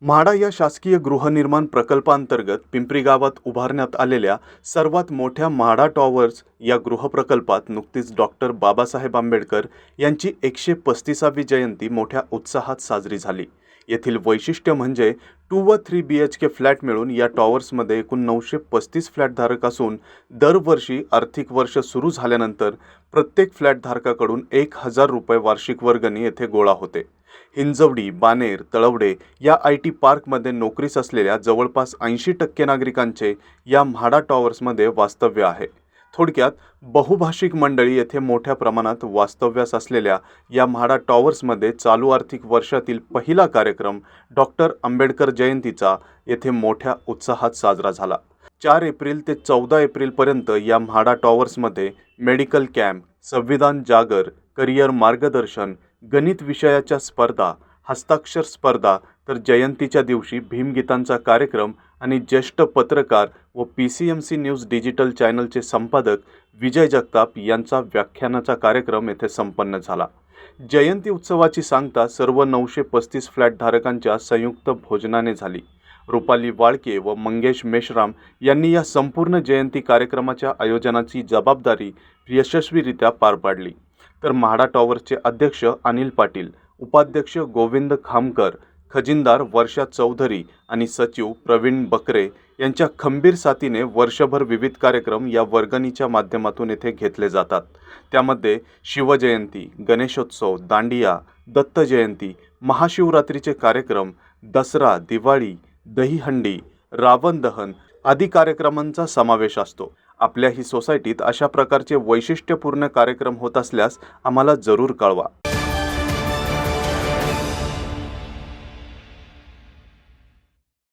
म्हाडा या शासकीय गृहनिर्माण प्रकल्पांतर्गत पिंपरी गावात उभारण्यात आलेल्या सर्वात मोठ्या म्हाडा टॉवर्स या गृहप्रकल्पात नुकतीच डॉक्टर बाबासाहेब आंबेडकर यांची 135वी जयंती मोठ्या उत्साहात साजरी झाली। येथील वैशिष्ट्य म्हणजे 2 व 3 BHK फ्लॅट मिळून या टॉवर्समध्ये एकूण 935 फ्लॅट धारक असून दरवर्षी आर्थिक वर्ष सुरू झाल्यानंतर प्रत्येक फ्लॅट धारकाकडून 1000 रुपये वार्षिक वर्गणी येथे गोळा होते। हिंजवडी, बानेर, तळवडे या IT पार्कमध्ये नोकरीस असलेल्या जवळपास 80% नागरिकांचे या म्हाडा टॉवर्समध्ये वास्तव्य आहे। थोडक्यात बहुभाषिक मंडळी येथे मोठ्या प्रमाणात वास्तव्यास असलेल्या या म्हाडा टॉवर्समध्ये चालू आर्थिक वर्षातील पहिला कार्यक्रम डॉक्टर आंबेडकर जयंतीचा येथे मोठ्या उत्साहात साजरा झाला। 4 एप्रिल ते 14 एप्रिलपर्यंत या म्हाडा टॉवर्समध्ये मेडिकल कॅम्प, संविधान जागर, करिअर मार्गदर्शन, गणित विषयाच्या स्पर्धा, हस्ताक्षर स्पर्धा, तर जयंतीच्या दिवशी भीमगीतांचा कार्यक्रम आणि ज्येष्ठ पत्रकार व PCMC न्यूज डिजिटल चॅनलचे संपादक विजय जगताप यांचा व्याख्यानाचा कार्यक्रम येथे संपन्न झाला। जयंती उत्सवाची सांगता सर्व 935 फ्लॅट धारकांच्या संयुक्त भोजनाने झाली। रुपाली वाळके व मंगेश मेश्राम यांनी या संपूर्ण जयंती कार्यक्रमाच्या आयोजनाची जबाबदारी यशस्वीरित्या पार पाडली। तर म्हाडा टॉवर्सचे अध्यक्ष अनिल पाटील, उपाध्यक्ष गोविंद खामकर, खजिनदार वर्षा चौधरी आणि सचिव प्रवीण बकरे यांच्या खंबीर साथीने वर्षभर विविध कार्यक्रम या वर्गणीच्या माध्यमातून येथे घेतले जातात। त्यामध्ये शिवजयंती, गणेशोत्सव, दांडिया, दत्त जयंती, महाशिवरात्रीचे कार्यक्रम, दसरा, दिवाळी, दहीहंडी, रावण दहन आदी कार्यक्रमांचा समावेश असतो। आपल्याही सोसायटीत अशा प्रकारचे वैशिष्ट्यपूर्ण कार्यक्रम होत असल्यास आम्हाला जरूर कळवा।